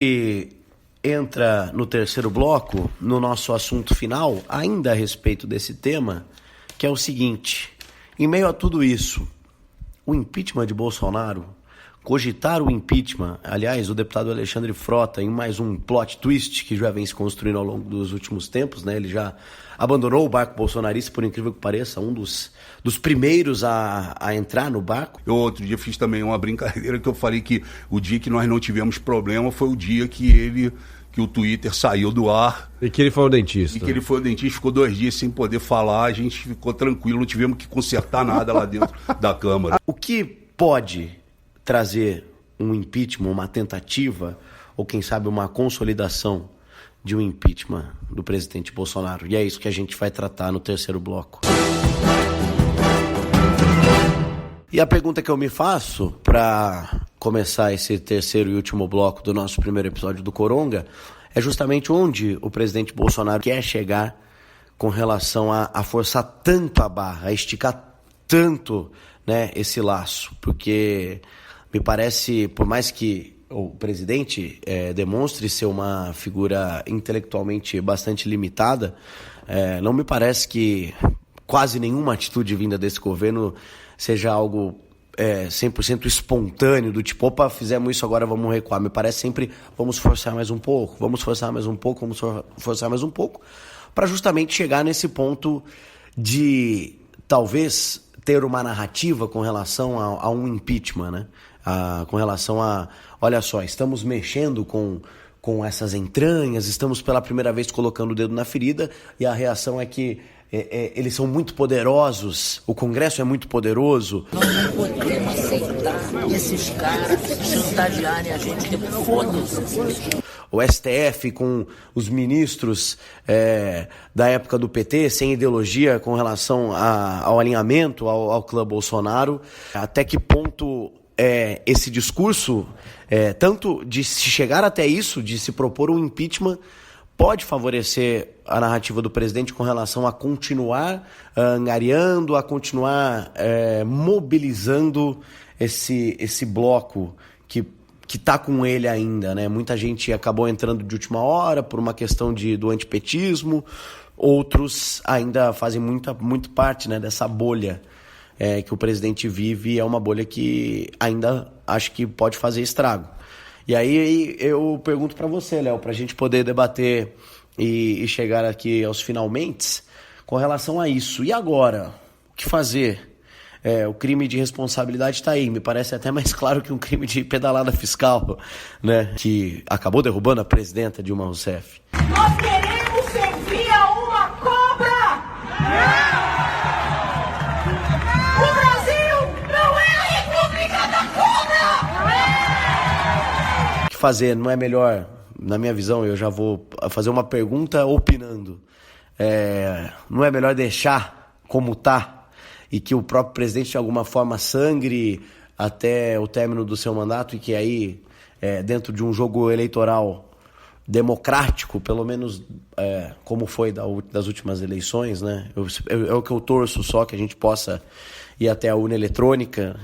E entra no terceiro bloco, no nosso assunto final, ainda a respeito desse tema, que é o seguinte: em meio a tudo isso, o impeachment de Bolsonaro, cogitar o impeachment, aliás, o deputado Alexandre Frota, em mais um plot twist que já vem se construindo ao longo dos últimos tempos, né? Ele já abandonou o barco bolsonarista, por incrível que pareça, um dos primeiros a entrar no barco. Eu outro dia fiz também uma brincadeira que eu falei que o dia que nós não tivemos problema foi o dia que o Twitter saiu do ar. E que ele foi ao dentista. E que ele foi ao dentista, ficou 2 dias sem poder falar, a gente ficou tranquilo, não tivemos que consertar nada lá dentro da Câmara. O que pode trazer um impeachment, uma tentativa, ou quem sabe uma consolidação de um impeachment do presidente Bolsonaro? E é isso que a gente vai tratar no terceiro bloco. E a pergunta que eu me faço para começar esse terceiro e último bloco do nosso primeiro episódio do Coronga é justamente onde o presidente Bolsonaro quer chegar com relação a forçar tanto a barra, a esticar tanto, né, esse laço, porque me parece, por mais que o presidente demonstre ser uma figura intelectualmente bastante limitada, não me parece que quase nenhuma atitude vinda desse governo seja algo 100% espontâneo, do tipo, opa, fizemos isso, agora vamos recuar. Me parece sempre, vamos forçar mais um pouco, vamos forçar mais um pouco, vamos forçar mais um pouco, para justamente chegar nesse ponto de, talvez, ter uma narrativa com relação a um impeachment, né? Com relação a, olha só, estamos mexendo com essas entranhas, estamos pela primeira vez colocando o dedo na ferida, e a reação é que eles são muito poderosos, o Congresso é muito poderoso. Nós não podemos aceitar esses caras chantagearem a gente, foda-se. O STF com os ministros da época do PT, sem ideologia com relação ao alinhamento ao clã Bolsonaro. Até que ponto esse discurso, tanto de se chegar até isso, de se propor um impeachment, pode favorecer a narrativa do presidente com relação a continuar angariando, a continuar mobilizando esse bloco que está com ele ainda, né? Muita gente acabou entrando de última hora por uma questão do antipetismo, outros ainda fazem muito parte, né, dessa bolha que o presidente vive, é uma bolha que ainda acho que pode fazer estrago. E aí eu pergunto para você, Léo, para a gente poder debater e chegar aqui aos finalmente com relação a isso. E agora? O que fazer? O crime de responsabilidade está aí. Me parece até mais claro que um crime de pedalada fiscal, né? Que acabou derrubando a presidenta Dilma Rousseff. Nós queremos servir a uma cobra! O Brasil não é a República da Cobra! O que fazer? Não é melhor, na minha visão, eu já vou fazer uma pergunta opinando. Não é melhor deixar como está e que o próprio presidente de alguma forma sangre até o término do seu mandato e que aí, dentro de um jogo eleitoral democrático, pelo menos como foi das últimas eleições, né? É o que eu torço, só que a gente possa ir até a urna eletrônica,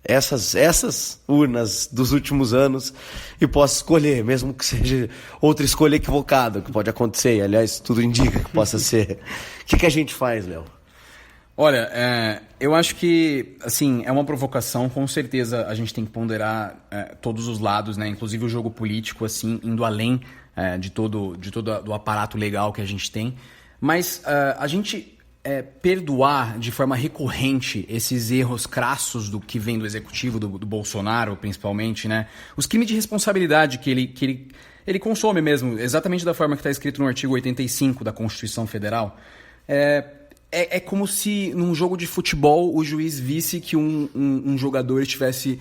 essas urnas dos últimos anos, e possa escolher, mesmo que seja outra escolha equivocada, que pode acontecer, e, aliás, tudo indica que possa ser. O que a gente faz, Léo? Olha, eu acho que, assim, é uma provocação, com certeza a gente tem que ponderar todos os lados, né? Inclusive o jogo político, assim, indo além de todo o aparato legal que a gente tem, mas a gente perdoar de forma recorrente esses erros crassos do que vem do executivo, do Bolsonaro, principalmente, né? Os crimes de responsabilidade que ele consome mesmo, exatamente da forma que está escrito no artigo 85 da Constituição Federal, é como se num jogo de futebol o juiz visse que um jogador estivesse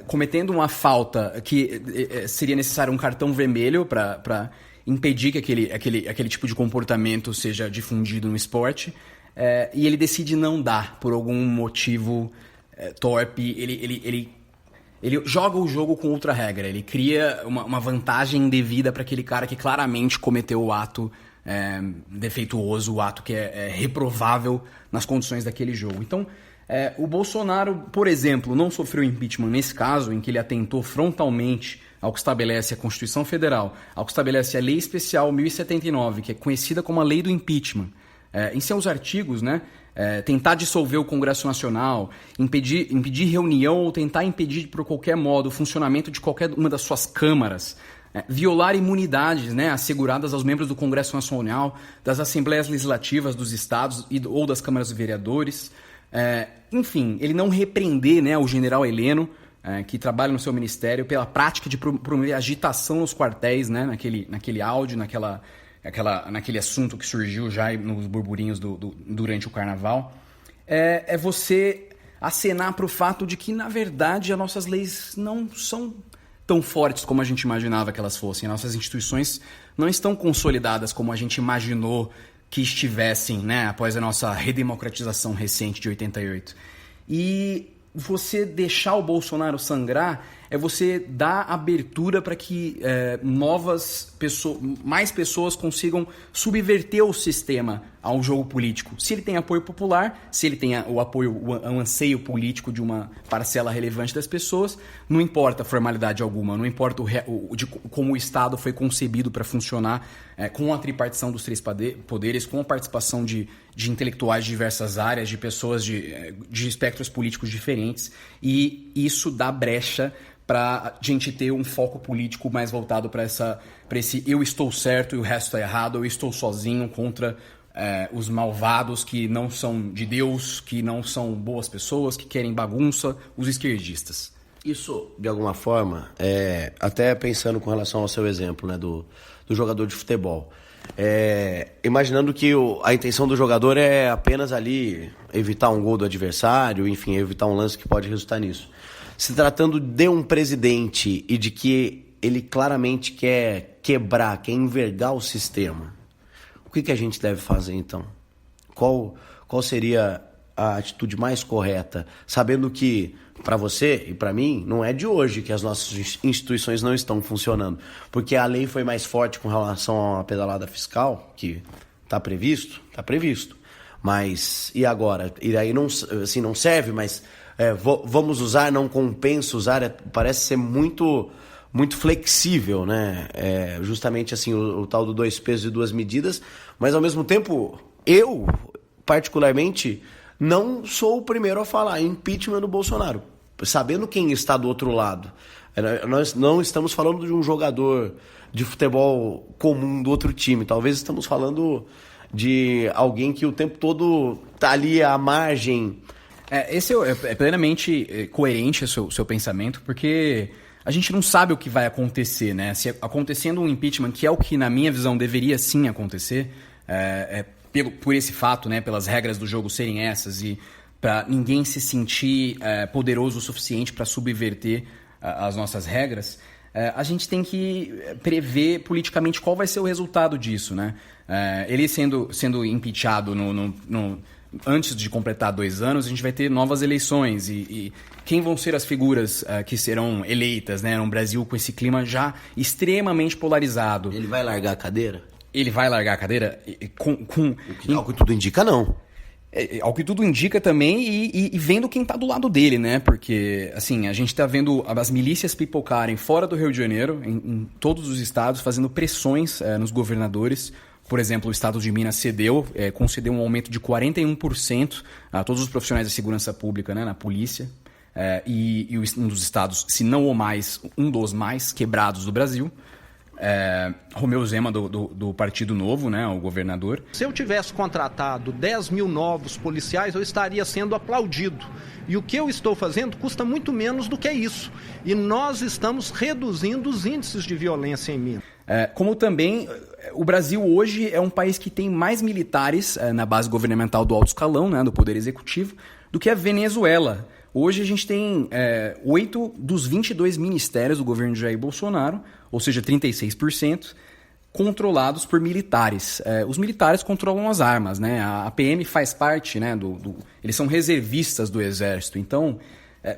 cometendo uma falta que seria necessário um cartão vermelho para impedir que aquele tipo de comportamento seja difundido no esporte, e ele decide não dar por algum motivo torpe. Ele joga o jogo com outra regra, ele cria uma vantagem indevida para aquele cara que claramente cometeu o ato defeituoso, o ato que é reprovável nas condições daquele jogo. Então, o Bolsonaro, por exemplo, não sofreu impeachment nesse caso, em que ele atentou frontalmente ao que estabelece a Constituição Federal, ao que estabelece a Lei Especial 1079, que é conhecida como a Lei do Impeachment, em seus artigos, né, tentar dissolver o Congresso Nacional, impedir reunião ou tentar impedir por qualquer modo o funcionamento de qualquer uma das suas câmaras, violar imunidades, né, asseguradas aos membros do Congresso Nacional, das Assembleias Legislativas dos Estados ou das Câmaras de Vereadores. Enfim, ele não repreender, né, o general Heleno, que trabalha no seu ministério, pela prática de promover agitação nos quartéis, né, naquele áudio, naquele assunto que surgiu já nos burburinhos durante o Carnaval. É você acenar para o fato de que, na verdade, as nossas leis não são tão fortes como a gente imaginava que elas fossem. Nossas instituições não estão consolidadas como a gente imaginou que estivessem, né, após a nossa redemocratização recente de 88. E você deixar o Bolsonaro sangrar é você dar abertura para que mais pessoas consigam subverter o sistema ao jogo político. Se ele tem apoio popular, se ele tem o anseio político de uma parcela relevante das pessoas, não importa formalidade alguma, não importa como o Estado foi concebido para funcionar, com a tripartição dos três poderes, com a participação de intelectuais de diversas áreas, de pessoas de espectros políticos diferentes, e isso dá brecha para a gente ter um foco político mais voltado para esse eu estou certo e o resto está errado, eu estou sozinho contra os malvados que não são de Deus, que não são boas pessoas, que querem bagunça, os esquerdistas. Isso, de alguma forma, até pensando com relação ao seu exemplo, né, do jogador de futebol, imaginando que a intenção do jogador é apenas ali evitar um gol do adversário, enfim, evitar um lance que pode resultar nisso. Se tratando de um presidente e de que ele claramente quer quebrar, quer envergar o sistema, o que a gente deve fazer então? Qual seria a atitude mais correta? Sabendo que, para você e para mim, não é de hoje que as nossas instituições não estão funcionando. Porque a lei foi mais forte com relação à pedalada fiscal, que está previsto. Mas e agora? E aí não serve, mas... vamos usar, não compensa usar, parece ser muito, muito flexível, né? Justamente assim, o tal do 2 pesos e 2 medidas, mas ao mesmo tempo, eu, particularmente, não sou o primeiro a falar impeachment do Bolsonaro, sabendo quem está do outro lado. Nós não estamos falando de um jogador de futebol comum do outro time, talvez estamos falando de alguém que o tempo todo está ali à margem. Esse é plenamente coerente o seu pensamento, porque a gente não sabe o que vai acontecer, né? Se acontecendo um impeachment, que é o que, na minha visão, deveria sim acontecer, por esse fato, né, pelas regras do jogo serem essas, e para ninguém se sentir poderoso o suficiente para subverter as nossas regras, a gente tem que prever politicamente qual vai ser o resultado disso, né? Ele sendo impeachado antes de completar 2 anos, a gente vai ter novas eleições e quem vão ser as figuras que serão eleitas, né, num Brasil com esse clima já extremamente polarizado. Ele vai largar a cadeira? Ele vai largar a cadeira? Ao que tudo indica, não. Ao que tudo indica também, e vendo quem está do lado dele, né? Porque, assim, a gente está vendo as milícias pipocarem fora do Rio de Janeiro, em todos os estados, fazendo pressões nos governadores. Por exemplo, o estado de Minas concedeu um aumento de 41% a todos os profissionais de segurança pública, né, na polícia. E um dos estados, se não o mais, um dos mais quebrados do Brasil. Romeu Zema, do Partido Novo, né, o governador. Se eu tivesse contratado 10 mil novos policiais, eu estaria sendo aplaudido. E o que eu estou fazendo custa muito menos do que isso. E nós estamos reduzindo os índices de violência em Minas. Como também o Brasil hoje é um país que tem mais militares na base governamental do alto escalão, né, do Poder Executivo, do que a Venezuela. Hoje a gente tem 8 dos 22 ministérios do governo de Jair Bolsonaro, ou seja, 36%, controlados por militares. Os militares controlam as armas, né? A PM faz parte, né, eles são reservistas do Exército. Então,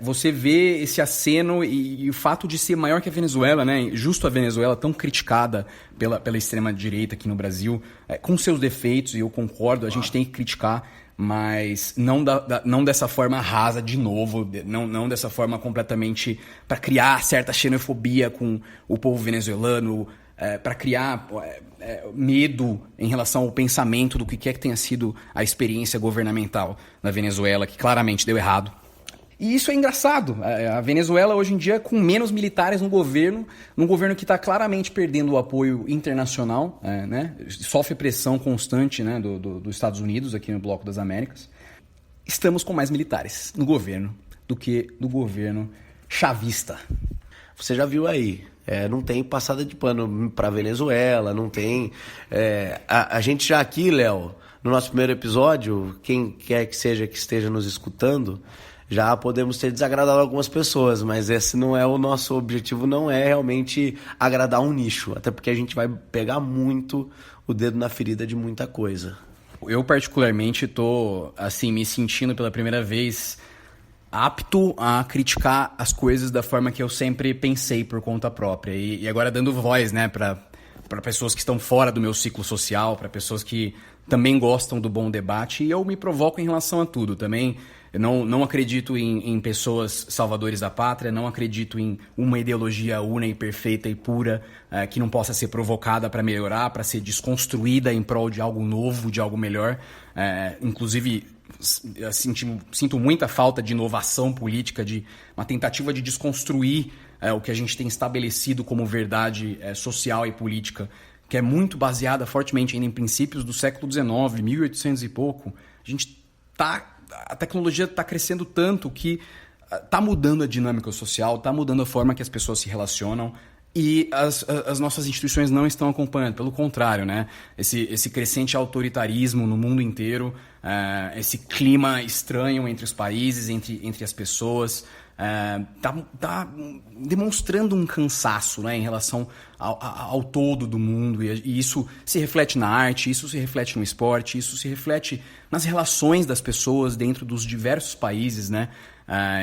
você vê esse aceno e o fato de ser maior que a Venezuela, né? Justo a Venezuela, tão criticada pela extrema-direita aqui no Brasil, com seus defeitos, e eu concordo, a gente tem que criticar, mas não dessa forma rasa de novo, não dessa forma completamente para criar certa xenofobia com o povo venezuelano, para criar medo em relação ao pensamento do que quer que tenha sido a experiência governamental na Venezuela, que claramente deu errado. E isso é engraçado. A Venezuela hoje em dia com menos militares no governo, num governo que está claramente perdendo o apoio internacional, né? Sofre pressão constante, né, dos Estados Unidos aqui no Bloco das Américas. Estamos com mais militares no governo do que no governo chavista. Você já viu aí, não tem passada de pano para Venezuela, não tem... A gente já aqui, Léo, no nosso primeiro episódio, quem quer que seja que esteja nos escutando, já podemos ter desagradado algumas pessoas, mas esse não é o nosso objetivo, não é realmente agradar um nicho, até porque a gente vai pegar muito o dedo na ferida de muita coisa. Eu particularmente estou assim, me sentindo pela primeira vez apto a criticar as coisas da forma que eu sempre pensei por conta própria. E agora dando voz, né, para pessoas que estão fora do meu ciclo social, para pessoas que também gostam do bom debate, e eu me provoco em relação a tudo. Também eu não acredito em pessoas salvadores da pátria, não acredito em uma ideologia una e perfeita e pura que não possa ser provocada para melhorar, para ser desconstruída em prol de algo novo, de algo melhor. Inclusive, sinto muita falta de inovação política, de uma tentativa de desconstruir o que a gente tem estabelecido como verdade social e política, que é muito baseada fortemente ainda em princípios do século XIX, 1800 e pouco. A tecnologia está crescendo tanto que está mudando a dinâmica social, está mudando a forma que as pessoas se relacionam e as nossas instituições não estão acompanhando. Pelo contrário, né? Esse crescente autoritarismo no mundo inteiro, esse clima estranho entre os países, entre as pessoas, tá demonstrando um cansaço, né, em relação ao todo do mundo, e isso se reflete na arte, isso se reflete no esporte, isso se reflete nas relações das pessoas dentro dos diversos países, né?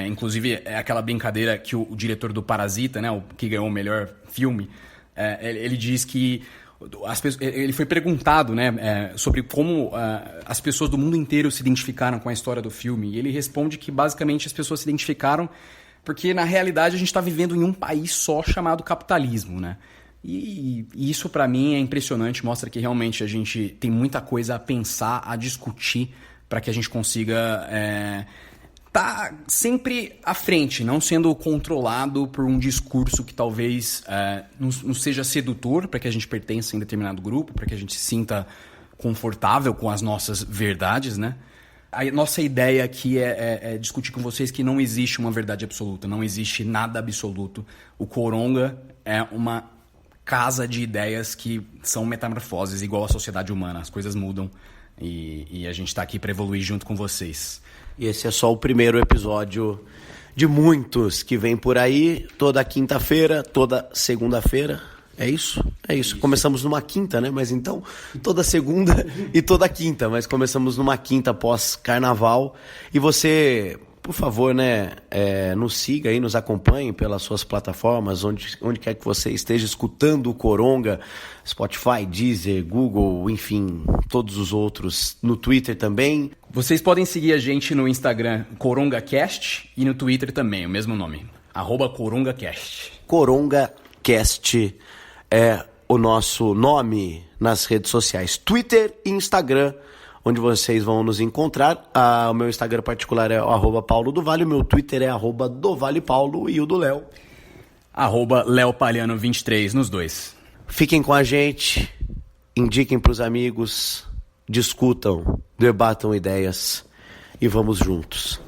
Inclusive é aquela brincadeira que o diretor do Parasita, né, o que ganhou o melhor filme, ele diz que ele foi perguntado, né, sobre como as pessoas do mundo inteiro se identificaram com a história do filme. E ele responde que basicamente as pessoas se identificaram porque na realidade a gente está vivendo em um país só chamado capitalismo, né? E isso para mim é impressionante, mostra que realmente a gente tem muita coisa a pensar, a discutir para que a gente consiga tá sempre à frente, não sendo controlado por um discurso que talvez não seja sedutor para que a gente pertença em determinado grupo, para que a gente se sinta confortável com as nossas verdades, né? A nossa ideia aqui é discutir com vocês que não existe uma verdade absoluta, não existe nada absoluto. O Coronga é uma casa de ideias que são metamorfoses, igual a sociedade humana, as coisas mudam e a gente está aqui para evoluir junto com vocês. E esse é só o primeiro episódio de muitos que vem por aí, toda quinta-feira, toda segunda-feira. É isso? É isso. Começamos numa quinta, né? Mas então, toda segunda e toda quinta. Mas começamos numa quinta pós-carnaval. E você, por favor, né, nos siga aí, nos acompanhe pelas suas plataformas, onde quer que você esteja escutando o Coronga, Spotify, Deezer, Google, enfim, todos os outros, no Twitter também. Vocês podem seguir a gente no Instagram, CorongaCast, e no Twitter também, o mesmo nome, @CorongaCast. CorongaCast é o nosso nome nas redes sociais, Twitter e Instagram, onde vocês vão nos encontrar. O meu Instagram particular é @Paulo do Vale, o meu Twitter é @DoValePaulo e o do Léo. @LeoPaliano23 nos dois. Fiquem com a gente, indiquem para os amigos, discutam, debatam ideias e vamos juntos.